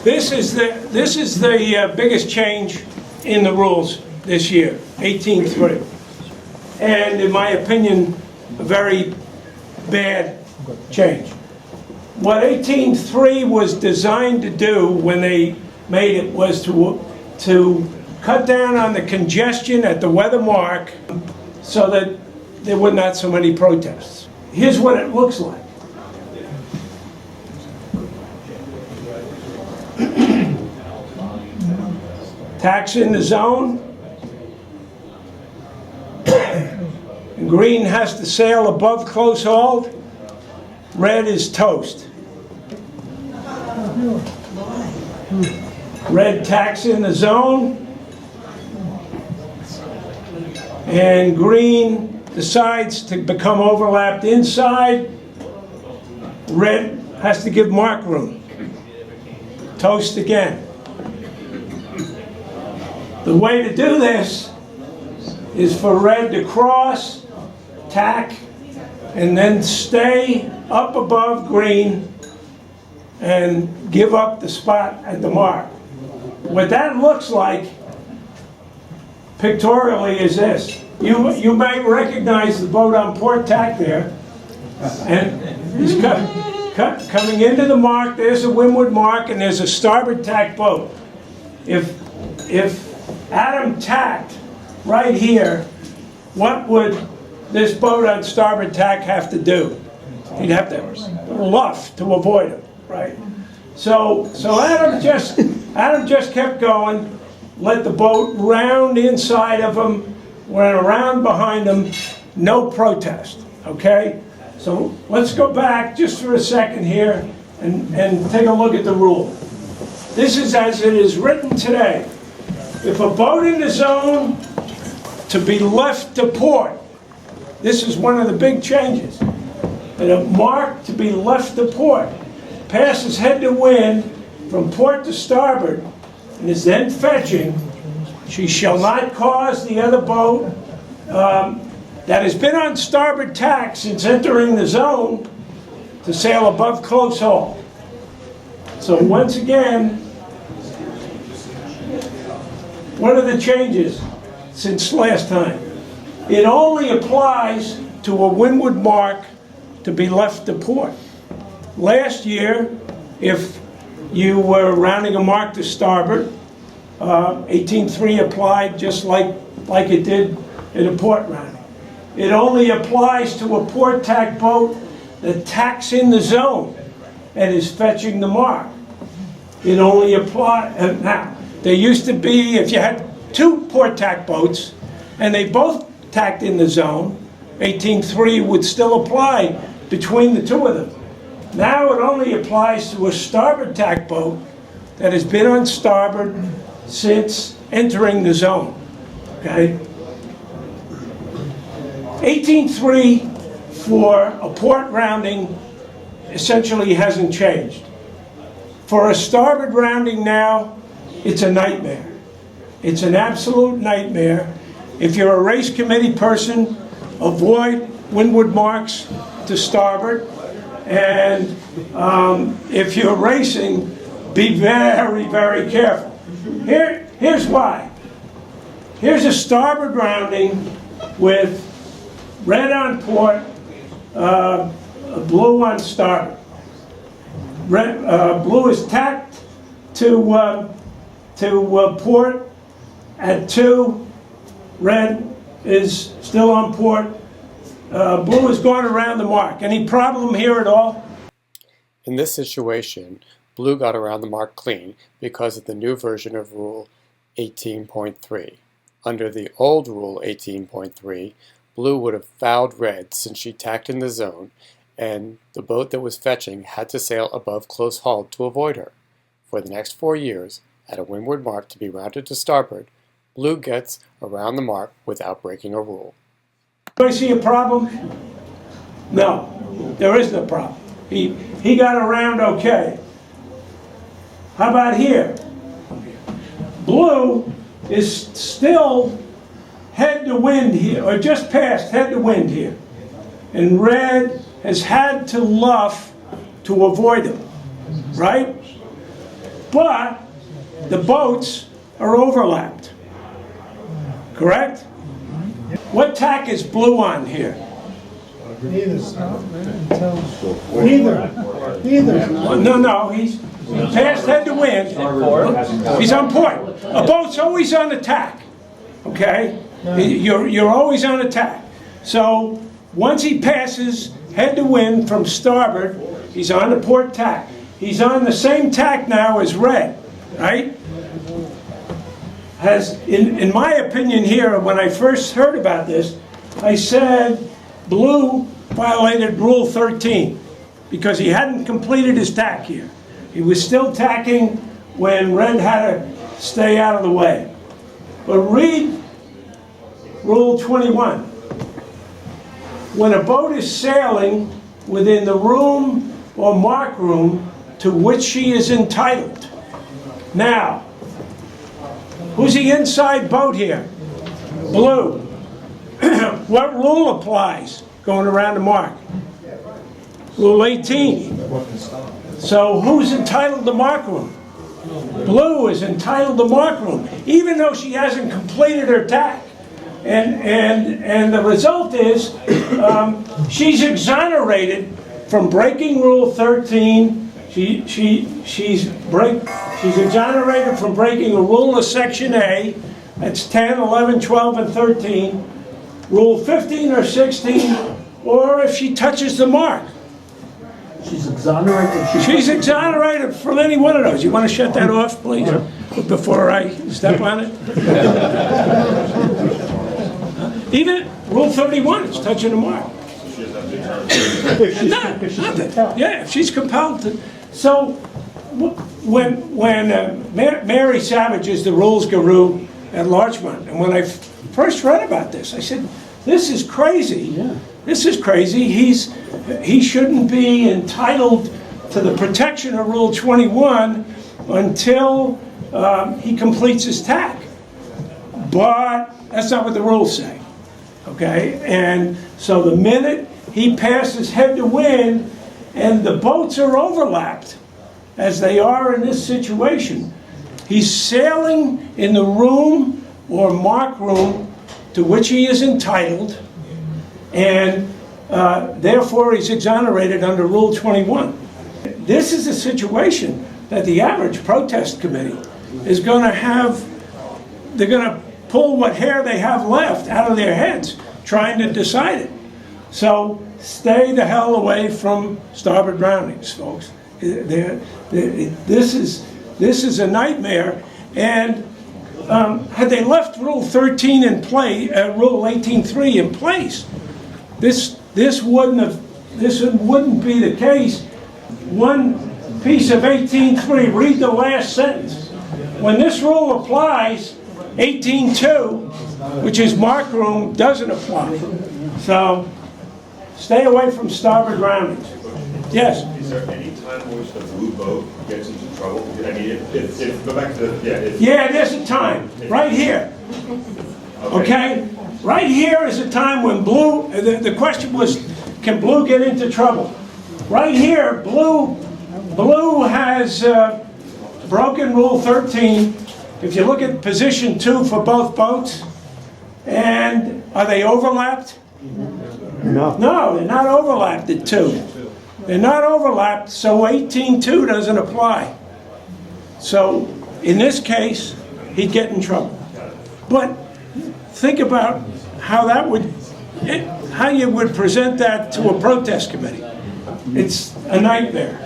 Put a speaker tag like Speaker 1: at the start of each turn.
Speaker 1: This is the biggest change in the rules this year, 18.3. And in my opinion, a very bad change. What 18.3 was designed to do when they made it was to cut down on the congestion at the weather mark so that there were not so many protests. Here's what it looks like. Tax in the zone. And green has to sail above close hauled. Red is toast. Red tax in the zone. And green decides to become overlapped inside. Red has to give mark room. Toast again. The way to do this is for red to cross, tack, and then stay up above green and give up the spot at the mark. What that looks like pictorially is this. You may recognize the boat on port tack there, and he's coming into the mark. There's a windward mark, and there's a starboard tack boat. If Adam tacked right here, what would this boat on starboard tack have to do? He'd have to luff to avoid him, right? So Adam just kept going, let the boat round inside of him, went around behind him, no protest, okay? So let's go back just for a second here and take a look at the rule. This is as it is written today. If a boat in the zone to be left to port, this is one of the big changes. And a mark to be left to port passes head to wind from port to starboard and is then fetching, she shall not cause the other boat that has been on starboard tack since entering the zone to sail above close haul. So once again, what are the changes since last time? It only applies to a windward mark to be left to port. Last year, if you were rounding a mark to starboard, 18.3 applied just like it did in a port rounding. It only applies to a port tack boat that tacks in the zone and is fetching the mark. It only applies, now, there used to be, if you had two port tack boats and they both tacked in the zone, 18.3 would still apply between the two of them. Now it only applies to a starboard tack boat that has been on starboard since entering the zone, okay? 18.3 for a port rounding essentially hasn't changed. For a starboard rounding now, it's a nightmare. It's an absolute nightmare. If you're a race committee person, avoid windward marks to starboard. And if you're racing, be very, very careful. Here's why. Here's a starboard rounding with red on port, blue on starboard. Blue is tacked to port at 2. Red is still on port. Blue is going around the mark. Any problem here at all?
Speaker 2: In this situation, blue got around the mark clean because of the new version of Rule 18.3. Under the old Rule 18.3, blue would have fouled red since she tacked in the zone, and the boat that was fetching had to sail above close haul to avoid her. For the next 4 years, at a windward mark to be rounded to starboard, blue gets around the mark without breaking a rule.
Speaker 1: Do I see a problem? No, there isn't a problem. He got around okay. How about here? Blue is still head to wind here, or just past head to wind here. And red has had to luff to avoid him, right? but the boats are overlapped. Correct? What tack is blue on here?
Speaker 3: Neither.
Speaker 1: No, he's past head to wind. He's on port. A boat's always on attack, okay? You're always on attack. So once he passes head to wind from starboard, he's on the port tack. He's on the same tack now as red, right? In my opinion here, when I first heard about this, I said blue violated Rule 13 because he hadn't completed his tack here. He was still tacking when red had to stay out of the way. But read Rule 21. When a boat is sailing within the room or mark room to which she is entitled. Now, who's the inside boat here? Blue. What rule applies going around the mark? Rule 18. So who's entitled to mark room? Blue is entitled to mark room, even though she hasn't completed her tack. And the result is she's exonerated from breaking Rule 13. She's exonerated from breaking a rule of Section A. That's 10, 11, 12, and 13. Rule 15 or 16, or if she touches the mark.
Speaker 3: She's exonerated.
Speaker 1: She's exonerated from any one of those. You want to shut that off, please, before I step on it? Even Rule 31 is touching the mark. Yeah, if she's compelled to. So when Mary Savage is the rules guru at Larchmont, and when I first read about this, I said, this is crazy.
Speaker 3: Yeah.
Speaker 1: This is crazy. He shouldn't be entitled to the protection of Rule 21 until he completes his tack. But that's not what the rules say. Okay? And so the minute he passes head to wind and the boats are overlapped, as they are in this situation, he's sailing in the room or mark room to which he is entitled, and therefore he's exonerated under Rule 21. This is a situation that the average protest committee is going to have. They're going to pull what hair they have left out of their heads trying to decide it. So stay the hell away from starboard roundings, folks. This is a nightmare. And had they left Rule 13 in play, Rule 18.3 in place, this wouldn't be the case. One piece of 18.3, read the last sentence. When this rule applies, 18.2, which is mark room, doesn't apply. So stay away from starboard roundings. Yes?
Speaker 4: Is there any time in which the blue boat gets into trouble? I mean, if go back to
Speaker 1: yeah, there's a time. Right here. Okay? Right here is a time when blue, the question was, can blue get into trouble? Right here, blue has broken Rule 13. If you look at position 2 for both boats, and are they overlapped?
Speaker 3: No.
Speaker 1: No, they're not overlapped at 2. They're not overlapped, so 18.2 doesn't apply. So in this case, he'd get in trouble. But think about how how you would present that to a protest committee. It's a nightmare.